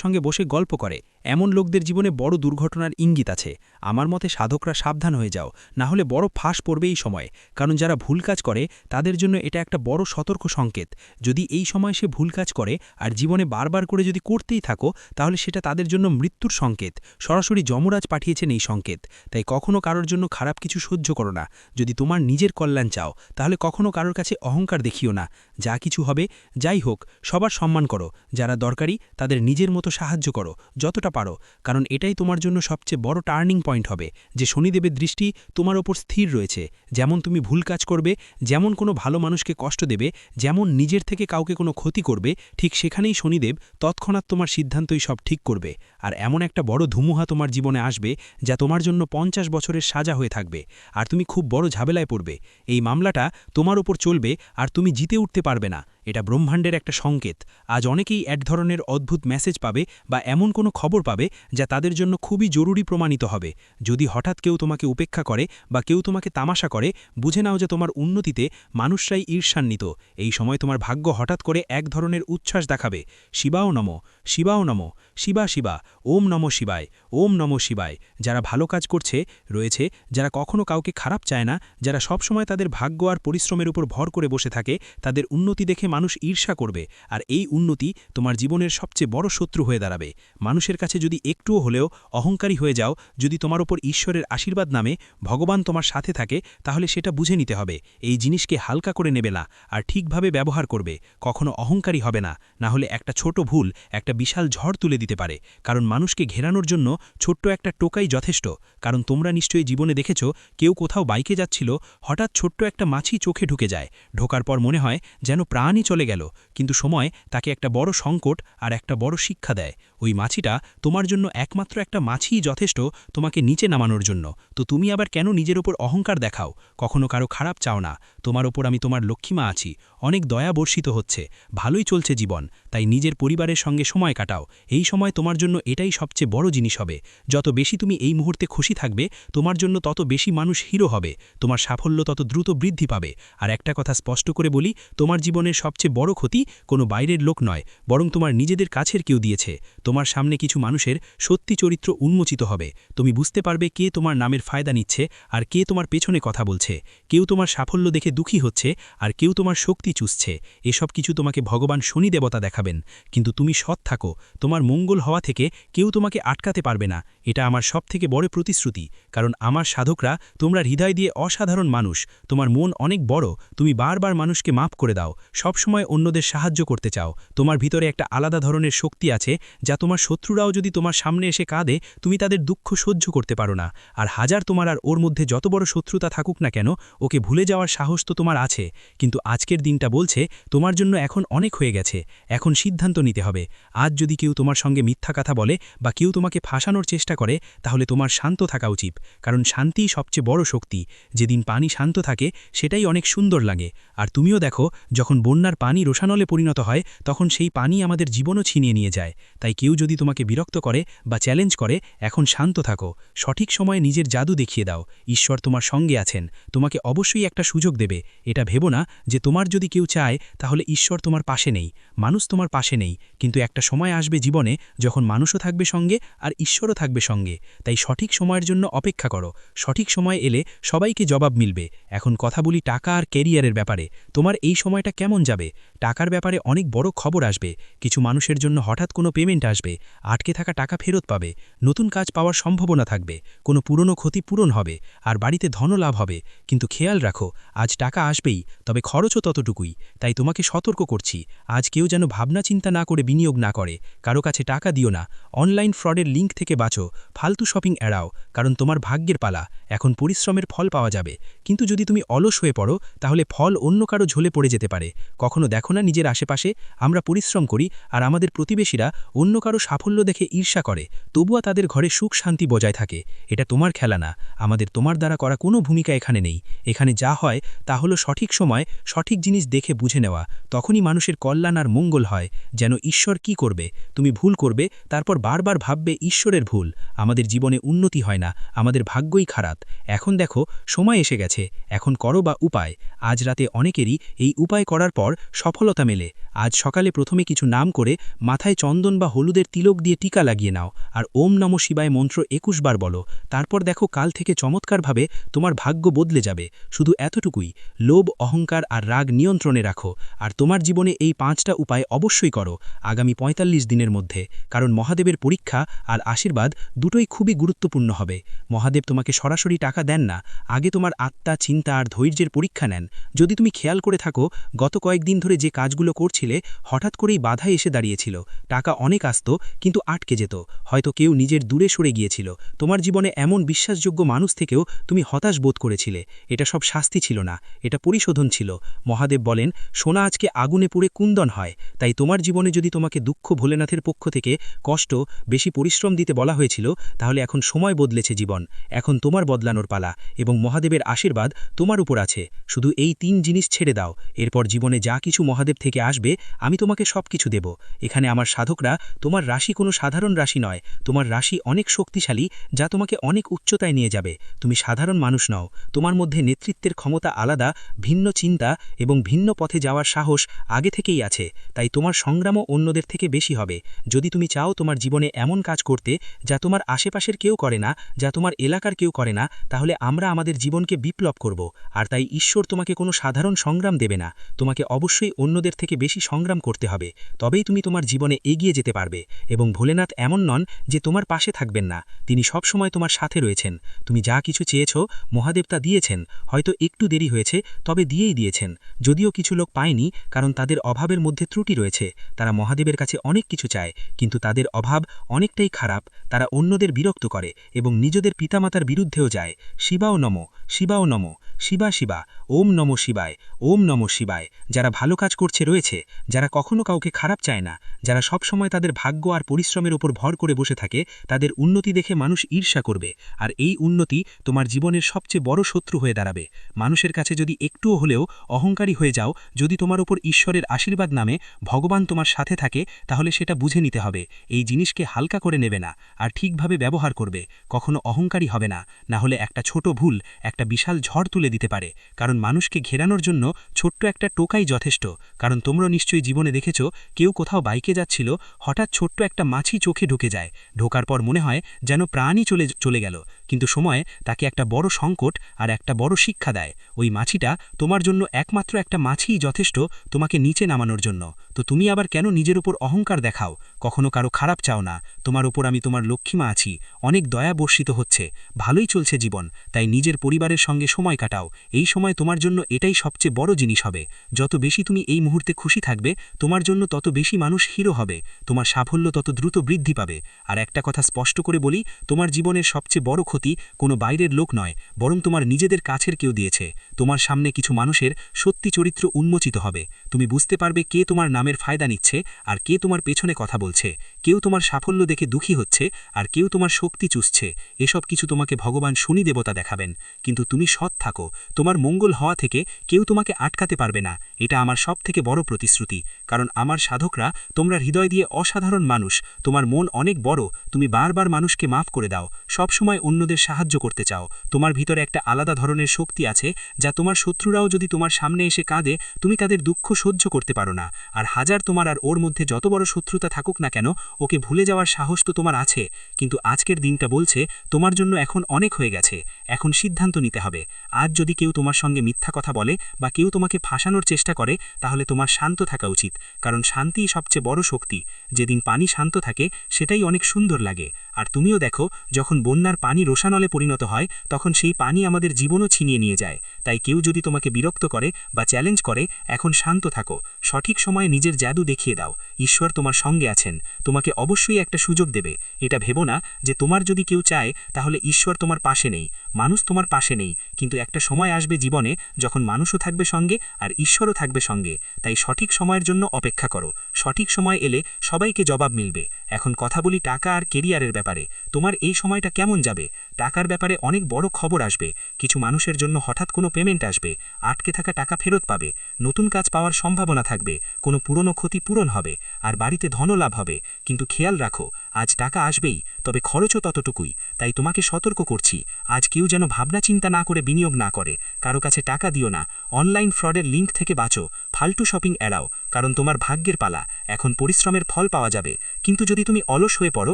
সঙ্গে বসে গল্প করে, এমন লোকদের জীবনে বড় দুর্ঘটনার ইঙ্গিত আছে। আমার মতে সাধকরা সাবধান হয়ে যাও, না হলে বড় ফাঁস পড়বে এই সময়ে। কারণ যারা ভুল কাজ করে তাদের জন্য এটা একটা বড় সতর্ক সংকেত। যদি এই সময় সে ভুল কাজ করে আর জীবনে বারবার করে যদি করতেই থাকো, তাহলে সেটা তাদের জন্য মৃত্যুর সংকেত। সরাসরি যমরাজ পাঠিয়েছেন এই সংকেত। তাই কখনো কারোর জন্য খারাপ কিছু সহ্য করো না। যদি তোমার নিজের কল্যাণ চাও, তাহলে কখনো কারোর কাছে অহংকার দেখিও না। যা কিছু হবে যাই হোক, সবার সম্মান করো। যারা দরকারি তাদের নিজের মতো সাহায্য করো যতটা পারো, কারণ এটাই তোমার জন্য সবচেয়ে বড় টার্নিং পয়েন্ট হবে, যে শনিদেবের দৃষ্টি তোমার ওপর স্থির রয়েছে। যেমন তুমি ভুল কাজ করবে, যেমন কোনো ভালো মানুষকে কষ্ট দেবে, যেমন নিজের থেকে কাউকে কোনো ক্ষতি করবে, ঠিক সেখানেই শনিদেব তৎক্ষণাৎ তোমার সিদ্ধান্তই সব ঠিক করবে। আর এমন একটা বড় ধুমুহা তোমার জীবনে আসবে যা তোমার জন্য 50 বছরের সাজা হয়ে থাকবে, আর তুমি খুব বড় ঝামেলায় পড়বে। এই মামলাটা তোমার ওপর চলবে আর তুমি জিতে উঠতে পারবে না। এটা ব্রহ্মাণ্ডের একটা সংকেত। আজ অনেকেই এক ধরনের অদ্ভুত মেসেজ পাবে বা এমন কোনো খবর পাবে যা তাদের জন্য খুবই জরুরি প্রমাণিত হবে। যদি হঠাৎ কেউ তোমাকে উপেক্ষা করে বা কেউ তোমাকে তামাশা করে, বুঝে নাও যে তোমার উন্নতিতে মানুষরাই ঈর্ষান্বিত। এই সময় তোমার ভাগ্য হঠাৎ করে এক ধরনের উচ্ছ্বাস দেখাবে। শিবাও নমঃ, শিবাও নমঃ, শিবা শিবা, ওম নমঃ শিবায়, ওম নমঃ শিবায়। যারা ভালো কাজ করছে রয়েছে, যারা কখনো কাউকে খারাপ চায় না, যারা সবসময় তাদের ভাগ্য আর পরিশ্রমের উপর ভর করে বসে থাকে, তাদের উন্নতি দেখে মানুষ ঈর্ষা করবে। আর এই উন্নতি তোমার জীবনের সবচেয়ে বড় শত্রু হয়ে দাঁড়াবে। মানুষের কাছে যদি একটুও হলেও অহংকারী হয়ে যাও, যদি তোমার ওপর ঈশ্বরের আশীর্বাদ নামে ভগবান তোমার সাথে থাকে, তাহলে সেটা বুঝে নিতে হবে। এই জিনিসকে হালকা করে নেবে না আর ঠিকভাবে ব্যবহার করবে। কখনো অহংকারী হবে না, না হলে একটা ছোট ভুল একটা বিশাল ঝড় তুলে দিতে পারে। কারণ মানুষকে ঘেরানোর জন্য ছোট্ট একটা টোকাই যথেষ্ট। কারণ তোমরা নিশ্চয়ই জীবনে দেখেছ, কেউ কোথাও বাইকে যাচ্ছিল, হঠাৎ ছোট্ট একটা মাছি চোখে ঢুকে যায়। ঢোকার পর মনে হয় যেন প্রাণই চলে গেল, কিন্তু সময় তাকে একটা বড় সংকট আর একটা বড় শিক্ষা দেয়। ওই মাছিটা তোমার জন্য একমাত্র একটা মাছিই যথেষ্ট তোমাকে নিচে নামানোর জন্য। তো তুমি আবার কেন নিজের ওপর অহংকার দেখাও? কখনো কারো খারাপ চাও না। তোমার ওপর আমি তোমার লক্ষ্মীমা আছি, অনেক দয়া বর্ষিত হচ্ছে, ভালোই চলছে জীবন। তাই নিজের পরিবারের সঙ্গে সময় কাটাও। এই সময় তোমার জন্য এটাই সবচেয়ে বড় জিনিস হবে। যত বেশি তুমি এই মুহূর্তে খুশি থাকবে, তোমার জন্য তত বেশি মানুষ হিরো হবে, তোমার সাফল্য তত দ্রুত বৃদ্ধি পাবে। আর একটা কথা স্পষ্ট করে বলি, তোমার জীবনের সবচেয়ে বড় ক্ষতি কোনো বাইরের লোক নয়, বরং তোমার নিজেদের কাছের কেউ দিয়েছে। তোমার সামনে কিছু মানুষের সত্যি চরিত্র উন্মোচিত হবে। তুমি বুঝতে পারবে কে তোমার নামের ফায়দা নিচ্ছে আর কে তোমার পেছনে কথা বলছে। কেউ তোমার সাফল্য দেখে দুঃখী হচ্ছে আর কেউ তোমার শক্তি চুষছে। এসব কিছু তোমাকে ভগবান শনি দেবতা দেখাবেন। কিন্তু তুমি সৎ থাকো, তোমার মঙ্গল হওয়া থেকে কেউ তোমাকে আটকাতে পারবে না। এটা আমার সবথেকে বড় প্রতিশ্রুতি। কারণ আমার সাধকরা তোমরা হৃদয় দিয়ে অসাধারণ মানুষ, তোমার মন অনেক বড়, তুমি বারবার মানুষকে মাফ করে দাও, সবসময় অন্যদের সাহায্য করতে চাও। তোমার ভিতরে একটা আলাদা ধরনের শক্তি আছে যা তোমার শত্রুরাও যদি তোমার সামনে এসে কাঁদে, তুমি তাদের দুঃখ সহ্য করতে পারো না। আর হাজার তোমার আর ওর মধ্যে যত বড় শত্রুতা থাকুক না কেন, ওকে ভুলে যাওয়ার সাহস তো তোমার আছে। কিন্তু আজকের দিনটা বলছে তোমার জন্য এখন অনেক হয়ে গেছে, এখন সিদ্ধান্ত নিতে হবে। আজ যদি কেউ তোমার সঙ্গে মিথ্যা কথা বলে বা কেউ তোমাকে ফাঁসানোর চেষ্টা করে, তাহলে তোমার শান্ত থাকা উচিত। কারণ শান্তিই সবচেয়ে বড় শক্তি। যেদিন পানি শান্ত থাকে সেটাই অনেক সুন্দর লাগে। আর তুমিও দেখো, যখন বন্যার পানি রোষানলে পরিণত হয়, তখন সেই পানি আমাদের জীবনও ছিনিয়ে নিয়ে যায়। তাই কেউ যদি তোমাকে বিরক্ত করে বা চ্যালেঞ্জ করে, এখন শান্ত থাকো, সঠিক সময়ে নিজের জাদু দেখিয়ে দাও। ঈশ্বর তোমার সঙ্গে আছেন, তোমাকে অবশ্যই একটা সুযোগ দেবে। এটা ভেবো না যে তোমার যদি কেউ চায় তাহলে ঈশ্বর তোমার পাশে নেই, মানুষ তোমার পাশে নেই। কিন্তু একটা সময় আসবে জীবনে যখন মানুষও থাকবে সঙ্গে আর ঈশ্বরও থাকবে সঙ্গে। তাই সঠিক সময়ের জন্য অপেক্ষা করো। সঠিক সময় এলে সবাইকে জবাব মিলবে। এখন কথা বলি টাকা আর ক্যারিয়ারের ব্যাপারে। তোমার এই সময়টা কেমন যাবে? টাকার ব্যাপারে অনেক বড় খবর আসবে। কিছু মানুষের জন্য হঠাৎ কোনো পেমেন্ট আসবে, আটকে থাকা টাকা ফেরত পাবে, নতুন কাজ পাওয়ার সম্ভাবনা থাকবে, কোনো পুরনো ক্ষতি পূরণ হবে, আর বাড়িতে ধনলাভ হবে। কিন্তু খেয়াল রাখো, আজ টাকা আসবেই, তবে খরচও ততটুকুই। তাই তোমাকে সতর্ক করছি, আজ কেউ যেন ভাবনা চিন্তা না করে বিনিয়োগ না করে। কারো কাছে টাকা দিও না, অনলাইন ফ্রডের লিঙ্ক থেকে বাঁচো, ফালতু শপিং এড়াও। কারণ তোমার ভাগ্যের পালা, এখন পরিশ্রমের ফল পাওয়া যাবে। কিন্তু যদি তুমি অলস হয়ে পড়ো, তাহলে ফল অন্য কারো ঝোলে পড়ে যেতে পারে। কখনো দেখো না নিজের আশেপাশে আমরা পরিশ্রম করি আর আমাদের প্রতিবেশীরা অন্য কারো সাফল্য দেখে ঈর্ষা করে, তবুও তাদের ঘরে সুখ শান্তি বজায় থাকে। এটা তোমার খেলা না, আমাদের তোমার দ্বারা করা কোনো ভূমিকা এখানে নেই। এখানে যা হয় তা হলো সঠিক সময় সঠিক জিনিস দেখে বুঝে নেওয়া। তখনই মানুষের কল্যাণ আর মঙ্গল হয়। যেন ঈশ্বর কি করবে, তুমি ভুল করবে, তারপর বারবার ভাববে ঈশ্বরের ভুল। আমাদের জীবনে উন্নতি হয় না, আমাদের ভাগ্যই খারাপ। এখন দেখো, সময় এসে গেছে, এখন করো বা উপায়। আজ রাতে অনেকেরই এই উপায় করার পর সফলতা মেলে। আজ সকালে প্রথমে কিছু নাম করে মাথায় চন্দন বা হলুদের তিলক দিয়ে টিকা লাগিয়ে নাও, আর ওম নমঃ শিবায় মন্ত্র ২১ বার বলো। তারপর দেখো কাল থেকে চমৎকারভাবে তোমার ভাগ্য বদলে যাবে। শুধু এতটুকুই, লোভ, অহংকার আর রাগ নিয়ন্ত্রণে রাখো। আর তোমার জীবনে এই ৫টা উপায় অবশ্যই করো আগামী ৪৫ দিনের মধ্যে, কারণ মহাদেবের পরীক্ষা আর আশীর্বাদ দুটোই খুবই গুরুত্বপূর্ণ হবে। মহাদেব তোমাকে সরাসরি টাকা দেন না, আগে তোমার আত্মা, চিন্তা আর ধৈর্যের পরীক্ষা নেন। যদি তুমি খেয়াল করে থাকো, গত কয়েকদিন ধরে যে কাজগুলো করছিলে হঠাৎ করেই বাধা এসে দাঁড়িয়েছিল। টাকা অনেক আসতো কিন্তু আটকে যেত, হয়তো কেউ নিজের দূরে সরে গিয়েছিল। তোমার জীবনে এমন বিশ্বাসযোগ্য মানুষ থেকেও তুমি হতাশ বোধ করেছিলে। এটা সব শাস্তি ছিল না, এটা পরিশোধন ছিল। মহাদেব বলেন, সোনা আজকে আগুনে পুড়ে কুন্দন হয়। তাই তোমার জীবনে যদি তোমাকে দুঃখ, ভোলেনাথের পক্ষ থেকে কষ্ট, বেশি পরিশ্রম দিতে বলা হয়েছিল, তাহলে এখন সময় বদলেছে জীবন। এখন তোমার বদলানোর পালা, এবং মহাদেবের আশীর্বাদ তোমার উপর আছে। শুধু এই ৩ জিনিস ছেড়ে দাও, এরপর জীবনে যা কিছু মহাদেব থেকে আসবে আমি তোমাকে সব কিছু দেব। এখানে আমার সাধকরা, তোমার রাশি কোনো সাধারণ রাশি নয়, তোমার রাশি অনেক শক্তিশালী, যা তোমাকে অনেক উচ্চতায় নিয়ে যাবে। তুমি সাধারণ মানুষ নও, তোমার মধ্যে নেতৃত্বের ক্ষমতা আলাদা, ভিন্ন চিন্তা এবং ভিন্ন পথে যাওয়ার সাহস আগে থেকেই আছে। তাই তোমার সংগ্রামও অন্যদের থেকে বেশি হবে। যদি তুমি চাও তোমার জীবনে এমন কাজ করতে যা তোমার আশেপাশের কেউ করে না, যা তোমার এলাকার কেউ করে না, তাহলে আমরা আমাদের জীবনকে বিপ্লব করব। আর তাই ঈশ্বর তোমাকে কোনো সাধারণ সংগ্রাম দেবে না, তোমাকে অবশ্যই অন্যদের থেকে বেশি সংগ্রাম করতে হবে। তবেই তুমি তোমার জীবনে এগিয়ে যেতে পারবে। এবং ভোলেনাথ এমন নন যে তোমার পাশে থাকবেন না, তিনি সব সময় তোমার সাথে রয়েছেন। তুমি যা কিছু চেয়েছ মহাদেব তা দিয়েছেন, হয়তো একটু দেরি হয়েছে, তবে দিয়েই দিয়েছেন। যদিও কিছু লোক পায়নি, কারণ তাদের অভাবের মধ্যে ত্রুটি রয়েছে। তারা মহাদেবের কাছে অনেক কিছু চায়, কিন্তু তাদের অভাব অনেকটাই খারাপ। তারা অন্যদের বিরক্ত করে এবং নিজেদের পিতামাতার বিরুদ্ধেও যায়। শিবাও নমঃ, শিবাও নমঃ, শিবা শিবা, ওম নমঃ শিবায়, ওম নমঃ শিবায়। যারা ভালো কাজ করছে রয়েছে, যারা কখনো কাউকে খারাপ চায় না, যারা সব সময় তাদের ভাগ্য আর পরিশ্রমের উপর ভর করে বসে থাকে, তাদের উন্নতি দেখে মানুষ ঈর্ষা করবে। আর এই উন্নতি তোমার জীবনের সবচেয়ে বড় শত্রু হয়ে দাঁড়াবে। মানুষের কাছে যদি একটুও হলেও অহংকারী হয়ে যাও, যদি তোমার উপর ঈশ্বরের আশীর্বাদ নামে ভগবান তোমার সাথে থাকে, তাহলে সেটা বুঝে নিতে হবে। এই জিনিসকে হালকা করে নেবে না, আর ঠিকভাবে ব্যবহার করবে। কখনো অহংকারী হবে না, না হলে একটা ছোট ভুল একটা বিশাল ঝড় তুলে দিতে পারে। কারণ মানুষকে ঘেরানোর জন্য ছোট্ট একটা টোকাই যথেষ্ট। কারণ তোমরা নিশ্চয়ই জীবনে দেখেছ, কেউ কোথাও বাইকে যাচ্ছিল, হঠাৎ ছোট্ট একটা মাছি চোখে ঢুকে যায়। ঢোকার পর মনে হয় যেন প্রাণই চলে গেল, কিন্তু সময় তাকে একটা বড় সংকট আর একটা বড় শিক্ষা দেয়। ওই মাছিটা তোমার জন্য একমাত্র একটা মাছিই যথেষ্ট তোমাকে নিচে নামানোর জন্য। তো তুমি আবার কেন নিজের উপর অহংকার দেখাও? কখনো কারো খারাপ চাও না। তোমার উপর আমি তোমার লক্ষ্মীমা আছি, অনেক দয়া বর্ষিত হচ্ছে, ভালোই চলছে জীবন। তাই নিজের পরিবারের সঙ্গে সময় কাটাও। এই সময় তোমার জন্য এটাই সবচেয়ে বড় জিনিস হবে। যত বেশি তুমি এই মুহূর্তে খুশি থাকবে, তোমার জন্য তত বেশি মানুষ হিরো হবে, তোমার সাফল্য তত দ্রুত বৃদ্ধি পাবে। আর একটা কথা স্পষ্ট করে বলি, তোমার জীবনের সবচেয়ে বড় ক্ষতি কোনো বাইরের লোক নয়, বরং তোমার নিজেদের কাছের কেউ দিয়েছে। তোমার সামনে কিছু মানুষের সত্যি চরিত্র উন্মোচিত হবে। তুমি বুঝতে পারবে কে তোমার নামের ফায়দা নিচ্ছে আর কে তোমার পেছনে কথা বলছে। কেউ তোমার সাফল্য দেখে দুঃখী হচ্ছে আর কেউ তোমার শক্তি চুষছে। এসব কিছু তোমাকে ভগবান শনি দেবতা দেখাবেন। কিন্তু তুমি সৎ থাকো, তোমার মঙ্গল হওয়া থেকে কেউ তোমাকে আটকাতে পারবে না। এটা আমার সবথেকে বড় প্রতিশ্রুতি। কারণ আমার সাধকরা, তোমরা হৃদয় দিয়ে অসাধারণ মানুষ, তোমার মন অনেক বড়, তুমি বারবার মানুষকে মাফ করে দাও, সব সময় অন্যদের সাহায্য করতে চাও। তোমার ভিতরে একটা আলাদা ধরনের শক্তি আছে, যা তোমার শত্রুরাও যদি তোমার সামনে এসে কাঁদে, তুমি তাদের দুঃখ সহ্য করতে পারো না। আর হাজার তোমার আর ওর মধ্যে যত বড় শত্রুতা থাকুক না কেন, ওকে ভুলে যাওয়ার সাহস তো তোমার আছে। কিন্তু আজকের দিনটা বলছে, তোমার জন্য এখন অনেক হয়ে গেছে, এখন সিদ্ধান্ত নিতে হবে। আজ যদি কেউ তোমার সঙ্গে মিথ্যা কথা বলে বা কেউ তোমাকে ফাঁসানোর চেষ্টা করে, তাহলে তোমার শান্ত থাকা উচিত। কারণ শান্তিই সবচেয়ে বড় শক্তি। যেদিন পানি শান্ত থাকে, সেটাই অনেক সুন্দর লাগে। আর তুমিও দেখো, যখন বন্যার পানি রোষানলে পরিণত হয়, তখন সেই পানি আমাদের জীবনও ছিনিয়ে নিয়ে যায়। তাই কেউ যদি তোমাকে বিরক্ত করে বা চ্যালেঞ্জ করে, এখন শান্ত থাকো, সঠিক সময়ে নিজের জাদু দেখিয়ে দাও। ঈশ্বর তোমার সঙ্গে আছেন, তোমাকে অবশ্যই একটা সুযোগ দেবে। এটা ভেবো না যে তোমার যদি কেউ চায়, তাহলে ঈশ্বর তোমার পাশে নেই, মানুষ তোমার পাশে নেই। কিন্তু একটা সময় আসবে জীবনে, যখন মানুষও থাকবে সঙ্গে আর ঈশ্বরও থাকবে সঙ্গে। তাই সঠিক সময়ের জন্য অপেক্ষা করো। সঠিক সময় এলে সবাইকে জবাব মিলবে। এখন কথা বলি টাকা আর কেরিয়ারের ব্যাপারে। তোমার এই সময়টা কেমন যাবে? টাকার ব্যাপারে অনেক বড় খবর আসবে। কিছু মানুষের জন্য হঠাৎ কোনো পেমেন্ট আসবে, আটকে থাকা টাকা ফেরত পাবে, নতুন কাজ পাওয়ার সম্ভাবনা থাকবে, কোনো পুরনো ক্ষতি পূরণ হবে, আর বাড়িতে ধনও লাভ হবে। কিন্তু খেয়াল রাখো, আজ টাকা আসবেই, তবে খরচও ততটুকুই। তাই তোমাকে সতর্ক করছি, আজ কেউ যেন ভাবনা চিন্তা না করে বিনিয়োগ না করে। কারো কাছে টাকা দিও না, অনলাইন ফ্রডের লিঙ্ক থেকে বাঁচো, ফালতু শপিং এড়াও, কারণ তোমার ভাগ্যের পালা। এখন পরিশ্রমের ফল পাওয়া যাবে, কিন্তু যদি তুমি অলস হয়ে পড়ো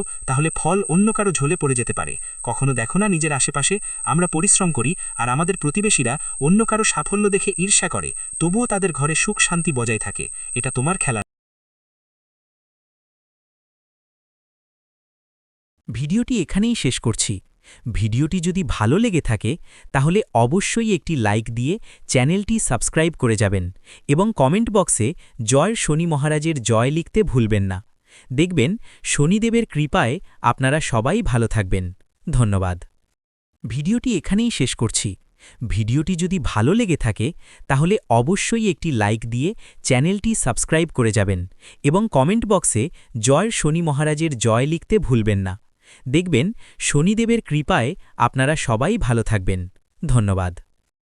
তাহলে ফল অন্য কারো ঝোলে পড়ে যেতে পারে। কখনো দেখো না নিজের আশেপাশে আমরা পরিশ্রম করি আর আমাদের প্রতিবেশীরা অন্য কারো সাফল্য দেখে ঈর্ষা করে, তবুও তাদের ঘরে সুখ শান্তি বজায় থাকে। এটা তোমার খেলা। ভিডিওটি এখানেই শেষ করছি। ভিডিওটি যদি ভালো লেগে থাকে তাহলে অবশ্যই একটি লাইক দিয়ে চ্যানেলটি সাবস্ক্রাইব করে যাবেন এবং কমেন্ট বক্সে জয় শনি মহারাজের জয় লিখতে ভুলবেন না। দেখবেন শনিদেবের কৃপায় আপনারা সবাই ভালো থাকবেন। ধন্যবাদ। ভিডিওটি এখানেই শেষ করছি। ভিডিওটি যদি ভালো লেগে থাকে তাহলে অবশ্যই একটি লাইক দিয়ে চ্যানেলটি সাবস্ক্রাইব করে যাবেন এবং কমেন্ট বক্সে জয় শনি মহারাজের জয় লিখতে ভুলবেন না। দেখবেন শনিদেবের কৃপায় আপনারা সবাই ভালো থাকবেন। ধন্যবাদ।